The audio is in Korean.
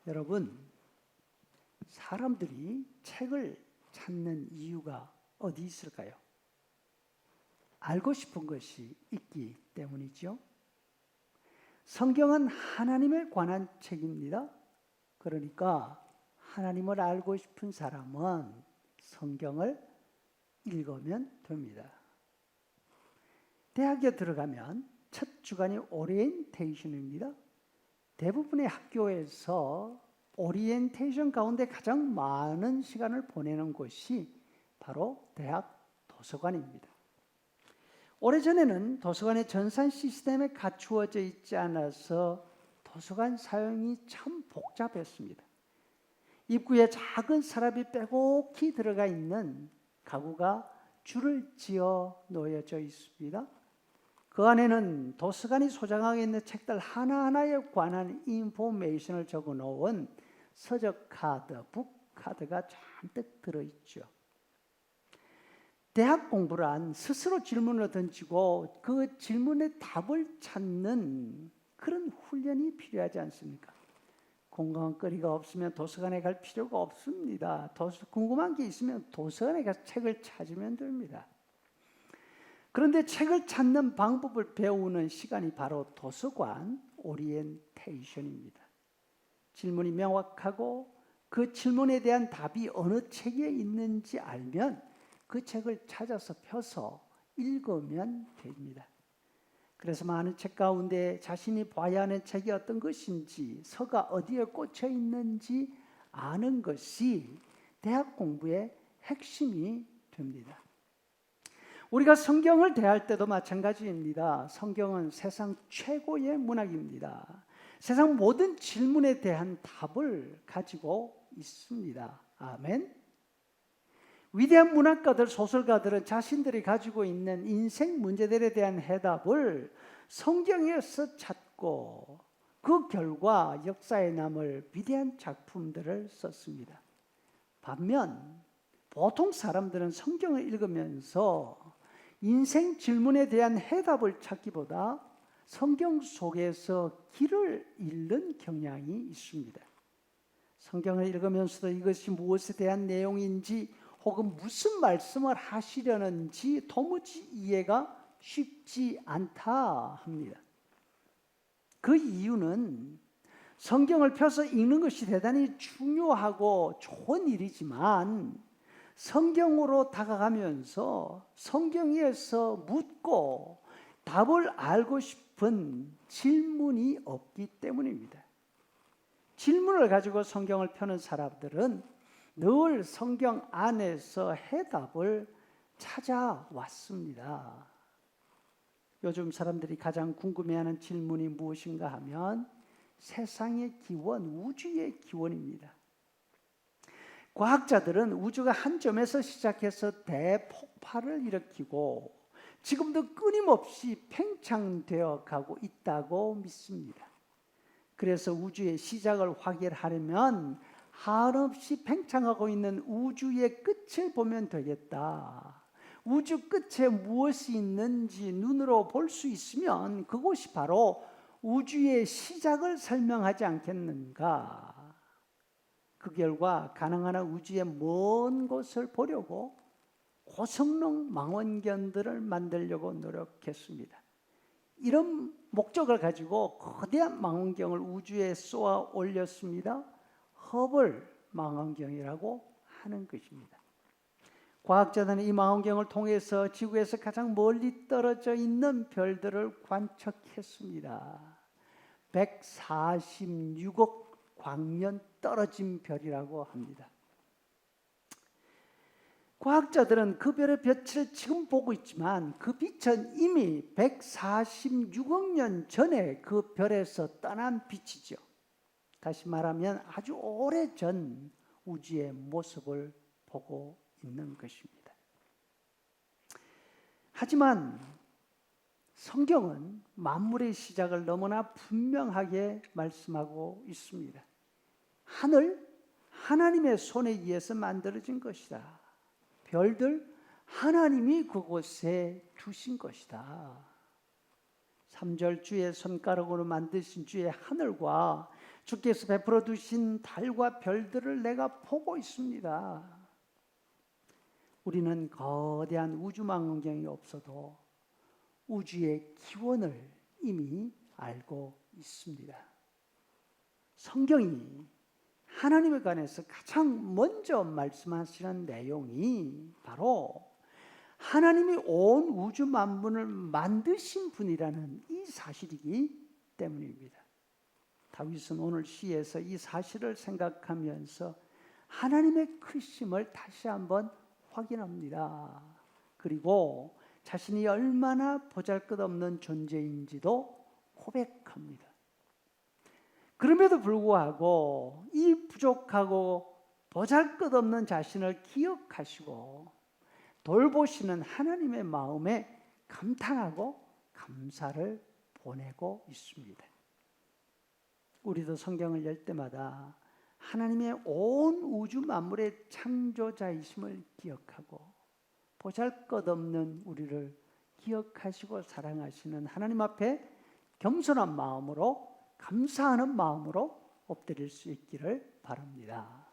여러분, 사람들이 책을 찾는 이유가 어디 있을까요? 알고 싶은 것이 있기 때문이죠. 성경은 하나님에 관한 책입니다. 그러니까 하나님을 알고 싶은 사람은 성경을 읽으면 됩니다. 대학에 들어가면 첫 주간이 오리엔테이션입니다. 대부분의 학교에서 오리엔테이션 가운데 가장 많은 시간을 보내는 곳이 바로 대학 도서관입니다. 오래전에는 도서관의 전산 시스템에 갖추어져 있지 않아서 도서관 사용이 참 복잡했습니다. 입구에 작은 서랍이 빼곡히 들어가 있는 가구가 줄을 지어 놓여져 있습니다. 그 안에는 도서관이 소장하고 있는 책들 하나하나에 관한 인포메이션을 적어 놓은 서적 카드, 북 카드가 잔뜩 들어있죠. 대학 공부란 스스로 질문을 던지고 그 질문에 답을 찾는 그런 훈련이 필요하지 않습니까? 공감거리가 없으면 도서관에 갈 필요가 없습니다. 궁금한 게 있으면 도서관에 가서 책을 찾으면 됩니다. 그런데 책을 찾는 방법을 배우는 시간이 바로 도서관 오리엔테이션입니다. 질문이 명확하고 그 질문에 대한 답이 어느 책에 있는지 알면 그 책을 찾아서 펴서 읽으면 됩니다. 그래서 많은 책 가운데 자신이 봐야 하는 책이 어떤 것인지, 서가 어디에 꽂혀 있는지 아는 것이 대학 공부의 핵심이 됩니다. 우리가 성경을 대할 때도 마찬가지입니다. 성경은 세상 최고의 문학입니다. 세상 모든 질문에 대한 답을 가지고 있습니다. 아멘. 위대한 문학가들, 소설가들은 자신들이 가지고 있는 인생 문제들에 대한 해답을 성경에서 찾고 그 결과 역사에 남을 위대한 작품들을 썼습니다. 반면 보통 사람들은 성경을 읽으면서 인생 질문에 대한 해답을 찾기보다 성경 속에서 길을 잃는 경향이 있습니다. 성경을 읽으면서도 이것이 무엇에 대한 내용인지 혹은 무슨 말씀을 하시려는지 도무지 이해가 쉽지 않다 합니다. 그 이유는 성경을 펴서 읽는 것이 대단히 중요하고 좋은 일이지만 성경으로 다가가면서 성경에서 묻고 답을 알고 싶은 질문이 없기 때문입니다. 질문을 가지고 성경을 펴는 사람들은 늘 성경 안에서 해답을 찾아왔습니다. 요즘 사람들이 가장 궁금해하는 질문이 무엇인가 하면 세상의 기원, 우주의 기원입니다. 과학자들은 우주가 한 점에서 시작해서 대폭발을 일으키고 지금도 끊임없이 팽창되어 가고 있다고 믿습니다. 그래서 우주의 시작을 확인하려면 한없이 팽창하고 있는 우주의 끝을 보면 되겠다. 우주 끝에 무엇이 있는지 눈으로 볼 수 있으면 그곳이 바로 우주의 시작을 설명하지 않겠는가. 그 결과 가능한 한 우주의 먼 곳을 보려고 고성능 망원경들을 만들려고 노력했습니다. 이런 목적을 가지고 거대한 망원경을 우주에 쏘아 올렸습니다. 허블 망원경이라고 하는 것입니다. 과학자들은 이 망원경을 통해서 지구에서 가장 멀리 떨어져 있는 별들을 관측했습니다. 146억 광년 떨어진 별이라고 합니다. 과학자들은 그 별의 빛을 지금 보고 있지만 그 빛은 이미 146억 년 전에 그 별에서 떠난 빛이죠. 다시 말하면 아주 오래전 우주의 모습을 보고 있는 것입니다. 하지만 성경은 만물의 시작을 너무나 분명하게 말씀하고 있습니다. 하늘, 하나님의 손에 의해서 만들어진 것이다. 별들, 하나님이 그곳에 두신 것이다. 3절 주의 손가락으로 만드신 주의 하늘과 주께서 베풀어 두신 달과 별들을 내가 보고 있습니다. 우리는 거대한 우주망원경이 없어도 우주의 기원을 이미 알고 있습니다. 성경이 하나님에 관해서 가장 먼저 말씀하시는 내용이 바로 하나님이 온 우주 만물을 만드신 분이라는 이 사실이기 때문입니다. 다윗은 오늘 시에서 이 사실을 생각하면서 하나님의 크심을 다시 한번 확인합니다. 그리고 자신이 얼마나 보잘것없는 존재인지도 고백합니다. 그럼에도 불구하고 이 부족하고 보잘것없는 자신을 기억하시고 돌보시는 하나님의 마음에 감탄하고 감사를 보내고 있습니다. 우리도 성경을 열 때마다 하나님의 온 우주 만물의 창조자이심을 기억하고 보잘것없는 우리를 기억하시고 사랑하시는 하나님 앞에 겸손한 마음으로 감사하는 마음으로 엎드릴 수 있기를 바랍니다.